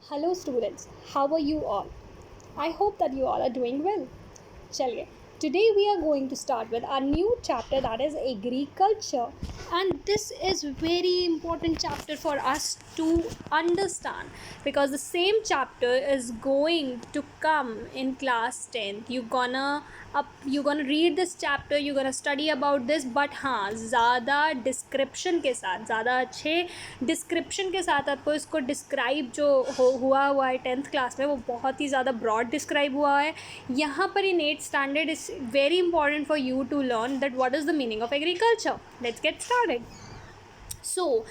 Hello students, how are you all? I hope that you all are doing well. Chaliye, today we are going to start with our new chapter, that is agriculture, and this is very important chapter for us to understand because the same chapter is going to come in class 10th. You're gonna read this chapter, you're gonna study about this, but हाँ ज़्यादा description के साथ, ज़्यादा अच्छे description के साथ आपको इसको डिस्क्राइब जो हुआ है 10th क्लास में, वो बहुत ही ज़्यादा ब्रॉड डिस्क्राइब हुआ है. यहाँ पर in 8th standard is very important for you to learn that what is the meaning of agriculture. Let's get started. So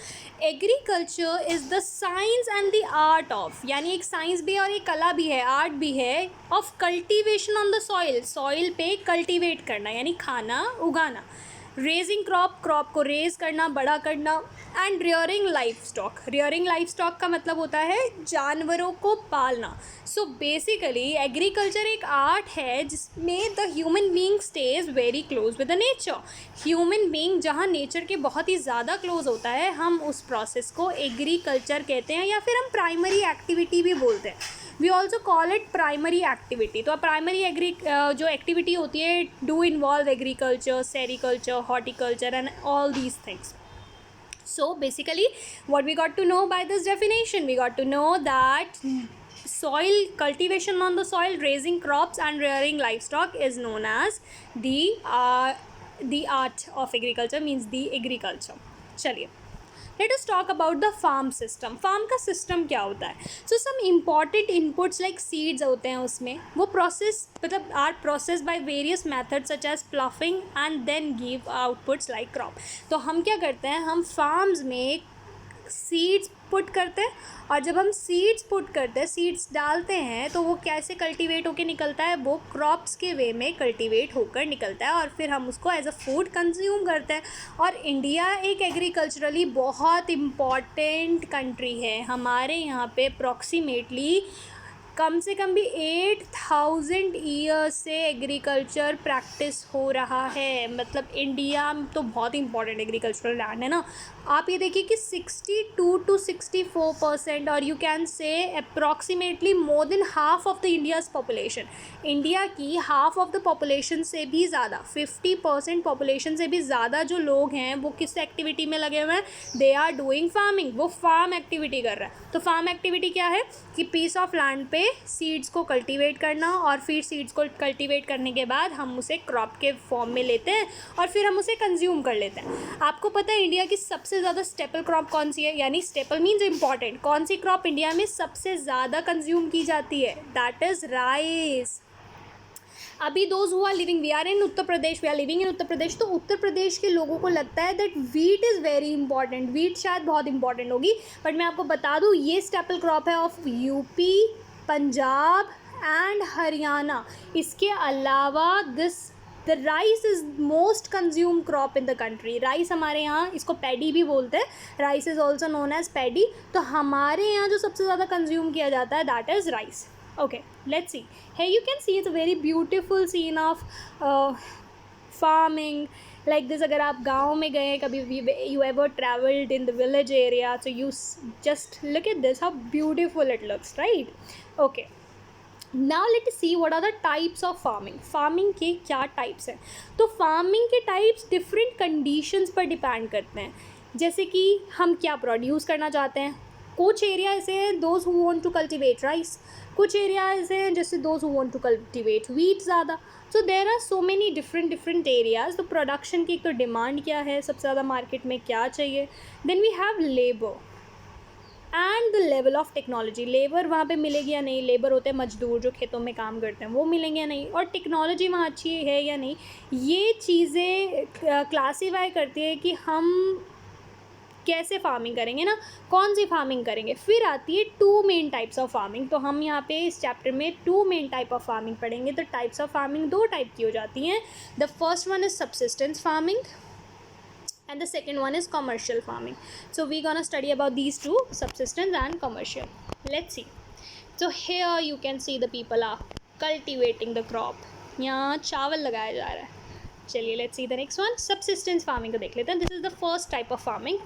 agriculture is the science and the art of, यानी एक science भी है और एक कला भी है, आर्ट भी है, of cultivation on the soil. Soil पे कल्टिवेट करना यानी खाना उगाना. रेजिंग क्रॉप को रेज करना, बड़ा करना. And rearing life stock. Rearing life stock का मतलब होता है जानवरों को पालना. सो बेसिकली एग्रीकल्चर एक आर्ट है जिसमें the human being stage very close with the nature. Human being जहाँ नेचर के बहुत ही ज़्यादा क्लोज होता है, हम उस प्रोसेस को एग्रीकल्चर कहते हैं या फिर हम प्राइमरी एक्टिविटी भी बोलते हैं. We also call it primary activity. तो प्राइमरी जो एक्टिविटी होती है do involve agriculture, sericulture, horticulture and all these things. So basically what we got to know by this definition, we got to know that soil cultivation on the soil, raising crops and rearing livestock is known as the art of agriculture, means the agriculture. चलिए, let us talk about the farm system. farm का system क्या होता है? So some important inputs like seeds होते हैं उसमें, वो process मतलब are processed by various methods such as ploughing and then give outputs like crop. तो हम क्या करते हैं, हम farms में सीड्स पुट करते हैं, और जब हम सीड्स पुट करते हैं, सीड्स डालते हैं, तो वो कैसे कल्टीवेट होकर निकलता है, वो क्रॉप्स के वे में कल्टीवेट होकर निकलता है और फिर हम उसको एज अ फूड कंज्यूम करते हैं. और इंडिया एक एग्रीकल्चरली बहुत इम्पॉर्टेंट कंट्री है. हमारे यहाँ पे अप्रॉक्सीमेटली कम से कम भी 8000 ईयर्स से एग्रीकल्चर प्रैक्टिस हो रहा है. मतलब इंडिया तो बहुत इंपॉर्टेंट एग्रीकल्चरल लैंड है ना. आप ये देखिए कि 62 to 64% और you can say approximately more than half of the India's population, India की हाफ ऑफ द पॉपुलेशन से भी ज़्यादा, 50% पॉपुलेशन से भी ज़्यादा जो लोग हैं वो किस एक्टिविटी में लगे हुए हैं, दे आर डूइंग फार्मिंग. वो फार्म एक्टिविटी कर रहा है. तो फार्म एक्टिविटी क्या है कि पीस ऑफ लैंड पे सीड्स को कल्टीवेट करना, और फिर सीड्स को कल्टीवेट करने के बाद हम उसे क्रॉप के फॉर्म में लेते हैं और फिर हम उसे कंज्यूम कर लेते हैं. आपको पता है इंडिया की सबसे ज़्यादा स्टेपल क्रॉप कौन सी है, यानी स्टेपल मीन्स इंपॉर्टेंट, कौन सी क्रॉप इंडिया में सबसे ज़्यादा कंज्यूम की जाती है, दैट इज़ राइस. अभी those who are living, we are in Uttar Pradesh, we are living in Uttar Pradesh, तो उत्तर प्रदेश के लोगों को लगता है that wheat is very important. Wheat शायद बहुत इंपॉर्टेंट होगी, बट मैं आपको बता दूँ ये स्टेपल क्रॉप है ऑफ यूपी, पंजाब एंड हरियाणा. इसके अलावा the rice is most consume crop in the country. Rice हमारे यहाँ, इसको पैडी भी बोलते हैं, rice is also known as paddy. तो हमारे यहाँ जो सबसे ज़्यादा कंज्यूम किया जाता है that is rice. Okay, let's see. Here you can see it's a very beautiful scene of farming like this. अगर आप गाँव में गए कभी, you ever traveled in the village area, so you just look at this, how beautiful it looks, right? Okay. Now let us see what are the types of farming. Farming के क्या types हैं. तो farming के types different conditions पर depend करते हैं. जैसे कि हम क्या प्रोड्यूस करना चाहते हैं. कुछ एरिया ऐसे हैं those who want to cultivate rice, कुछ एरिया ऐसे हैं जैसे those who want to cultivate wheat ज़्यादा. So there are so many different areas. तो प्रोडक्शन की एक तो डिमांड क्या है, सबसे ज़्यादा मार्केट में क्या चाहिए. Then we have labour and the level of technology. Labour वहाँ पे मिलेगी या नहीं, लेबर होते हैं मजदूर जो खेतों में काम करते हैं, वो मिलेंगे या नहीं, और टेक्नोलॉजी वहाँ अच्छी है या नहीं. ये चीज़ें क्लासीफाई करती है कि हम कैसे फार्मिंग करेंगे ना, कौन सी फार्मिंग करेंगे. फिर आती है 2 मेन टाइप्स ऑफ फार्मिंग. तो हम यहाँ पे इस चैप्टर में 2 मेन टाइप ऑफ फार्मिंग पढ़ेंगे. तो टाइप्स ऑफ फार्मिंग 2 टाइप की हो जाती हैं. The first one is subsistence farming and the second one is commercial farming. So we're gonna study about these two, subsistence and commercial. Let's see. So here you can see the people are cultivating the crop. यहाँ चावल लगाया जा रहा है. चलिए let's see the next one, subsistence farming को देख लेते हैं. This is the first type of farming.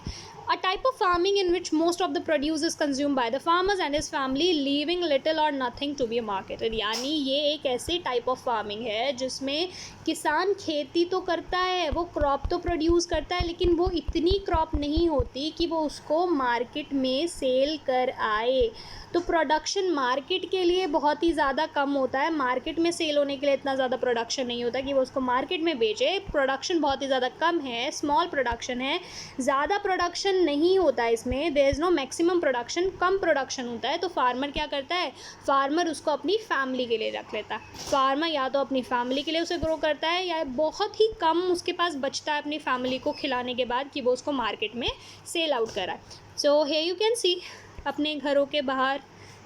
A type of farming in which most of the produce is consumed by the farmers and his family, leaving little or nothing to be marketed. यानी ये एक ऐसे type of farming है जिसमें किसान खेती तो करता है, वो क्रॉप तो प्रोड्यूस करता है, लेकिन वो इतनी क्रॉप नहीं होती कि वो उसको मार्केट में सेल कर आए. तो प्रोडक्शन मार्केट के लिए बहुत ही ज़्यादा कम होता है. मार्केट में सेल होने के लिए इतना ज़्यादा प्रोडक्शन नहीं होता कि वो उसको मार्केट में बेचे. प्रोडक्शन बहुत ही ज़्यादा कम है, स्मॉल प्रोडक्शन है, ज़्यादा प्रोडक्शन नहीं होता है इसमें. There is no maximum production, कम प्रोडक्शन होता है. तो फार्मर क्या करता है, फार्मर उसको अपनी फैमिली के लिए रख लेता है. फार्मर या तो अपनी फैमिली के लिए उसे ग्रो करता है या बहुत ही कम उसके पास बचता है अपनी फैमिली को खिलाने के बाद कि वो उसको मार्केट में सेल आउट कराए. सो हियर यू कैन सी अपने घरों के बाहर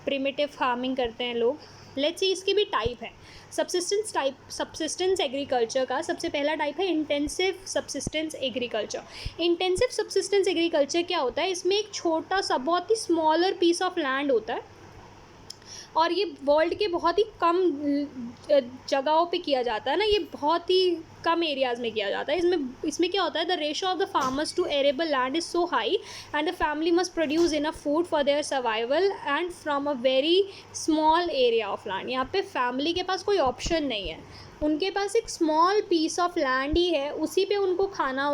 प्रिमिटिव फार्मिंग करते हैं लोग. लेट्स सी इसकी भी टाइप है. सब्सिस्टेंस एग्रीकल्चर का सबसे पहला टाइप है intensive subsistence agriculture. Intensive subsistence agriculture क्या होता है, इसमें एक छोटा सा बहुत ही स्मॉलर पीस ऑफ लैंड होता है और ये वर्ल्ड के बहुत ही कम जगहों पे किया जाता है ना, ये बहुत ही कम एरियाज़ में किया जाता है. इसमें क्या होता है, the ratio of the farmers to arable land is so high and the family must produce enough food for their survival and from a very small area of land. यहाँ पे फैमिली के पास कोई ऑप्शन नहीं है, उनके पास एक small piece of land ही है, उसी पे उनको खाना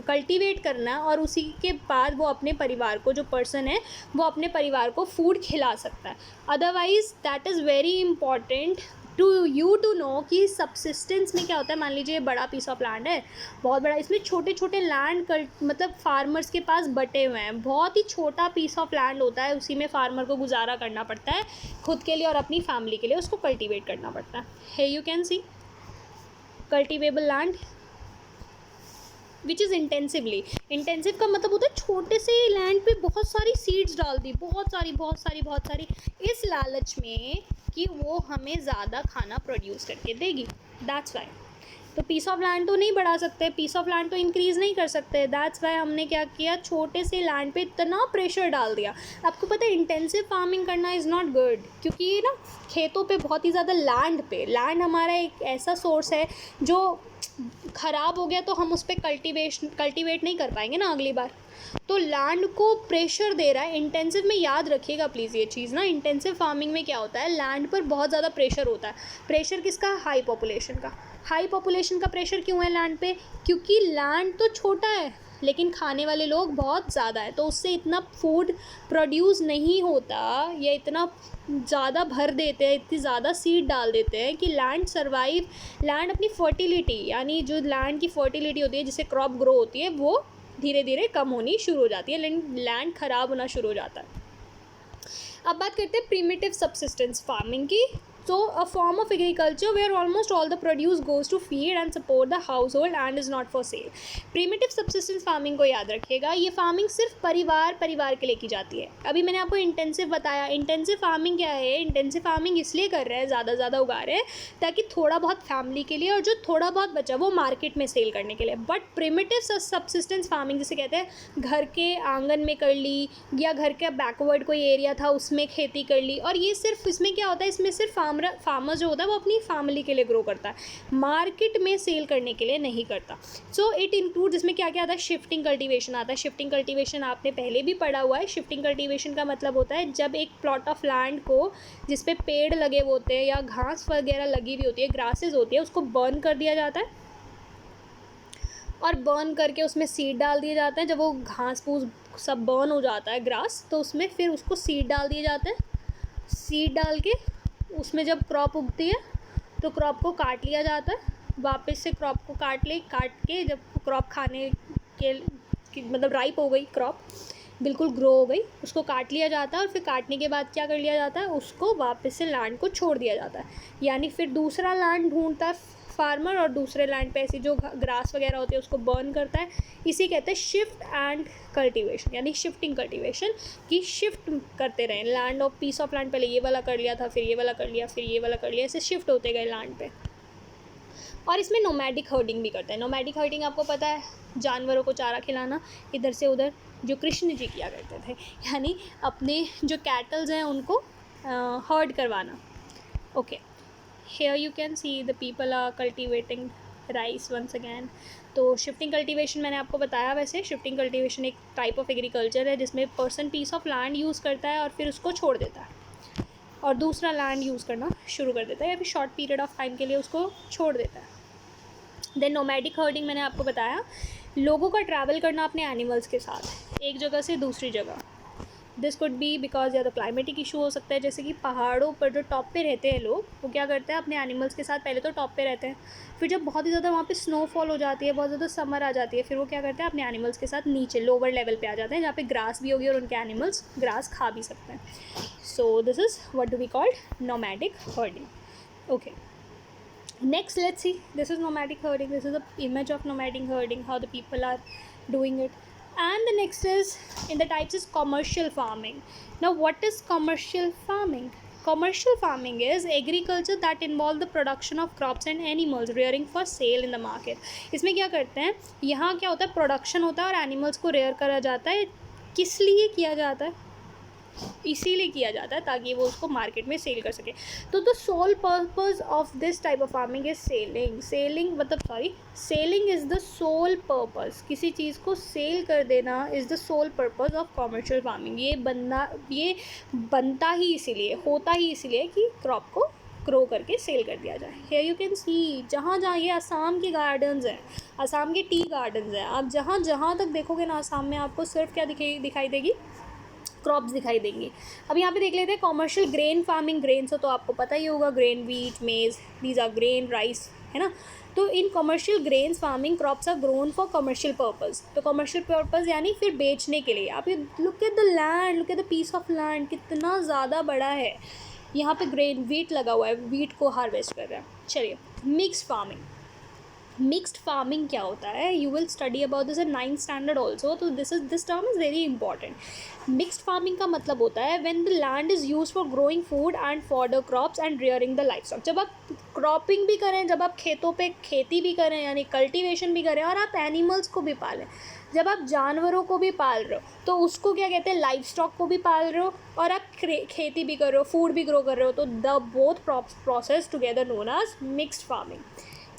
कल्टीवेट करना है और उसी के बाद वो अपने परिवार को, जो पर्सन है वो अपने परिवार को फूड खिला सकता है. Otherwise that is very important to you to know कि सब्सिस्टेंस में क्या होता है. मान लीजिए बड़ा पीस ऑफ लैंड है, बहुत बड़ा, इसमें छोटे छोटे लैंड मतलब फार्मर्स के पास बटे हुए हैं. बहुत ही छोटा पीस ऑफ लैंड होता है, उसी में फार्मर को गुजारा करना पड़ता है खुद के लिए और अपनी फैमिली के लिए, उसको कल्टीवेट करना पड़ता है. Hey you can see cultivable land which is intensively. Intensive का मतलब होता है छोटे से लैंड पे बहुत सारी सीड्स डाल दी, बहुत सारी इस लालच में कि वो हमें ज़्यादा खाना प्रोड्यूस करके देगी. That's why. तो पीस ऑफ लैंड तो नहीं बढ़ा सकते, पीस ऑफ लैंड तो इंक्रीज़ नहीं कर सकते. दैट्स वाई हमने क्या किया, छोटे से लैंड पे इतना प्रेशर डाल दिया. आपको पता है इंटेंसिव फार्मिंग करना इज़ नॉट गुड, क्योंकि ना खेतों पे बहुत ही ज़्यादा लैंड हमारा एक ऐसा सोर्स है जो ख़राब हो गया तो हम उस पर कल्टीवेट नहीं कर पाएंगे ना अगली बार. तो लैंड को प्रेशर दे रहा है. इंटेंसिव में याद रखिएगा प्लीज़ ये चीज़ ना, इंटेंसिव फार्मिंग में क्या होता है, लैंड पर बहुत ज़्यादा प्रेशर होता है. प्रेशर किसका, हाई पॉपुलेशन का. हाई पॉपुलेशन का प्रेशर क्यों है लैंड पे, क्योंकि लैंड तो छोटा है लेकिन खाने वाले लोग बहुत ज़्यादा है, तो उससे इतना फूड प्रोड्यूस नहीं होता या इतना ज़्यादा भर देते हैं, इतनी ज़्यादा सीड डाल देते हैं कि लैंड अपनी फर्टिलिटी, यानी जो लैंड की फर्टिलिटी होती है जिससे क्रॉप ग्रो होती है, वो धीरे धीरे कम होनी शुरू हो जाती है, लैंड ख़राब होना शुरू हो जाता है. अब बात करते हैं प्रीमिटिव सब्सिस्टेंस फार्मिंग की. So a form of agriculture where almost all the produce goes to feed and support the household and is not for sale. Primitive subsistence farming को याद रखिएगा, ये फार्मिंग सिर्फ परिवार के लिए की जाती है. अभी मैंने आपको इंटेंसिव बताया. इंटेंसिव फार्मिंग क्या है, इंटेंसिव फार्मिंग इसलिए कर रहे हैं, ज़्यादा उगा रहे हैं ताकि थोड़ा बहुत फैमिली के लिए और जो थोड़ा बहुत बचा वो मार्केट में सेल करने के लिए. बट प्रिमिटिव सब्सिस्टेंस फार्मिंग जिसे कहते हैं, घर के आंगन में कर ली या घर का बैकवर्ड कोई एरिया था उसमें खेती कर ली, और ये सिर्फ, इसमें क्या होता है, इसमें सिर्फ फार्मर जो होता है वो अपनी फैमिली के लिए ग्रो करता है, मार्केट में सेल करने के लिए नहीं करता. सो इट इंक्लूड, इसमें क्या क्या आता है, शिफ्टिंग कल्टीवेशन आता है. शिफ्टिंग कल्टीवेशन आपने पहले भी पढ़ा हुआ है. शिफ्टिंग कल्टीवेशन का मतलब होता है जब एक प्लॉट ऑफ लैंड को जिस पे पेड़ लगे हुए होते हैं या घास वगैरह लगी हुई होती है, ग्रासेस होती है, उसको बर्न कर दिया जाता है और बर्न करके उसमें सीड डाल दिए जाते हैं. जब वो घास फूस सब बर्न हो जाता है ग्रास, तो उसमें फिर उसको सीड डाल दिए जाते हैं. सीड डाल के उसमें जब क्रॉप उगती है तो क्रॉप को काट लिया जाता है. वापस से क्रॉप को काट के जब क्रॉप खाने के मतलब राइप हो गई, क्रॉप बिल्कुल ग्रो हो गई, उसको काट लिया जाता है और फिर काटने के बाद क्या कर लिया जाता है, उसको वापस से लैंड को छोड़ दिया जाता है. यानी फिर दूसरा लैंड ढूंढता है फार्मर और दूसरे लैंड पे ऐसी जो ग्रास वगैरह होती है उसको बर्न करता है. इसी कहते हैं शिफ्ट एंड कल्टीवेशन, यानी शिफ्टिंग कल्टीवेशन, की शिफ्ट करते रहें land of peace of land. पहले ये वाला कर लिया था, फिर ये वाला कर लिया, फिर ये वाला कर लिया, ऐसे शिफ्ट होते गए लैंड पे. और इसमें नोमैडिक हर्डिंग भी करते हैं. नोमैडिक हर्डिंग आपको पता है, जानवरों को चारा खिलाना इधर से उधर, जो कृष्ण जी किया करते थे, यानी अपने जो कैटल्स हैं उनको हर्ड करवाना. Okay, here you can see the people are cultivating rice once again. तो शिफ्टिंग कल्टीवेशन मैंने आपको बताया, वैसे शिफ्टिंग कल्टीवेशन एक टाइप ऑफ एग्रीकल्चर है जिसमें person piece of land use करता है और फिर उसको छोड़ देता है और दूसरा लैंड यूज़ करना शुरू कर देता है, या फिर शॉर्ट पीरियड ऑफ टाइम के लिए उसको छोड़ देता है। देन नोमैडिक हर्डिंग मैंने आपको बताया, लोगों का ट्रैवल करना अपने एनिमल्स के साथ एक जगह से दूसरी जगह। दिस कुड बी बिकॉज या तो क्लाइमेटिक इशू हो सकता है, जैसे कि पहाड़ों पर जो टॉप पे रहते हैं लोग, वो क्या करते हैं अपने एनिमल्स के साथ पहले तो टॉप पे रहते हैं, फिर जब बहुत ही ज़्यादा वहाँ पे स्नोफॉल हो जाती है, बहुत ज़्यादा समर आ जाती है, फिर वो क्या करते हैं अपने एनिमल्स के साथ नीचे लोअर लेवल पे आ जाते हैं जहाँ पे ग्रास भी होगी और उनके एनिमल्स ग्रास खा भी सकते हैं। So this is what do we called nomadic herding. Okay, next let's see, this is nomadic herding, this is a image of nomadic herding, how the people are doing it. And the next is, in the types, is commercial farming. Now what is commercial farming? Commercial farming is agriculture that involve the production of crops and animals rearing for sale in the market. इसमें क्या करते हैं, यहाँ क्या होता है, production होता है और एनिमल्स को रेयर करा जाता है। किस लिए किया जाता है? इसीलिए किया जाता है ताकि वो उसको मार्केट में सेल कर सके। तो the sole purpose of this type of farming is selling is the sole purpose. किसी चीज़ को सेल कर देना is the sole purpose of commercial farming. ये बनता ही इसीलिए, होता ही इसीलिए कि क्रॉप को ग्रो करके सेल कर दिया जाए। हियर यू कैन सी, जहाँ ये आसाम के गार्डन्स हैं, आसाम के टी गार्डन्स हैं, आप जहाँ तक देखोगे ना आसाम में, आपको सिर्फ क्या दिखाई देगी, क्रॉप्स दिखाई देंगी। अब यहाँ पे देख लेते हैं कॉमर्शियल ग्रेन फार्मिंग। ग्रेन्स हो तो आपको पता ही होगा, grain, wheat, maize, these are grain, rice, है ना। तो in commercial grains farming crops are grown for commercial purpose. तो कॉमर्शियल पर्पस यानी फिर बेचने के लिए। आप ये look at the land, look at the piece of land, कितना ज़्यादा बड़ा है। यहाँ पे ग्रेन वीट लगा हुआ है, वीट को हार्वेस्ट कर रहा है। चलिए, मिक्स्ड फार्मिंग। मिक्स्ड फार्मिंग क्या होता है, you will study about this in 9th standard also. तो this term is very important. Mixed farming का मतलब होता है when the land is use for growing food and fodder crops and rearing the livestock. जब आप cropping भी करें, जब आप खेतों पे खेती भी करें यानी कल्टीवेशन भी करें, और आप एनिमल्स को भी पालें, जब आप जानवरों को भी पाल रहे हो तो उसको क्या कहते हैं, लाइफ स्टॉक को भी पाल रहे हो और आप खेती भी कर रहे हो, फूड भी ग्रो कर रहे हो। तो the both process together known as mixed farming.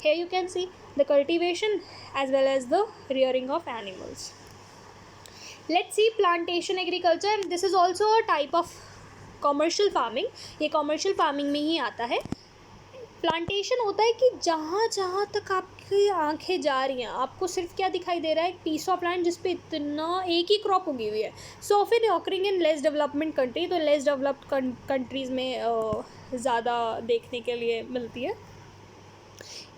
Here you can see the cultivation as well as the rearing of animals. Let's see plantation agriculture. This is also a type of commercial farming. ये commercial farming में ही आता है। Plantation होता है कि जहाँ तक आपकी आंखें जा रही हैं, आपको सिर्फ क्या दिखाई दे रहा है, एक पीस ऑफ लैंड जिस पे इतना एक ही क्रॉप उगी हुई है। So often occurring in less development country. तो लेस डेवलप्ड कंट्रीज़ में ज़्यादा देखने के लिए मिलती है।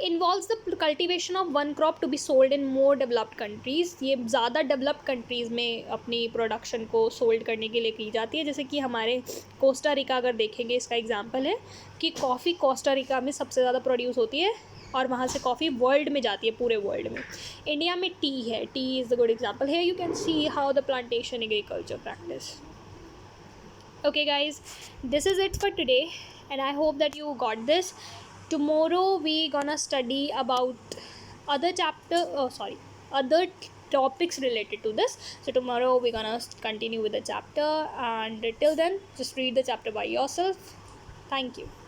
Involves the cultivation of one crop to be sold in more developed countries. ये ज़्यादा डेवलप्ड कंट्रीज़ में अपनी प्रोडक्शन को सोल्ड करने के लिए की जाती है। जैसे कि हमारे कोस्टा रिका अगर देखेंगे, इसका एग्जांपल है कि कॉफ़ी कोस्टा रिका में सबसे ज़्यादा प्रोड्यूस होती है और वहाँ से कॉफ़ी वर्ल्ड में जाती है, पूरे वर्ल्ड में। इंडिया में टी है, T is the good example. Here you can see how the plantation agriculture practice. Okay guys, this is it for today and I hope that you got this. Tomorrow we gonna study about other topics related to this. So tomorrow we gonna continue with the chapter, and till then just read the chapter by yourself. Thank you.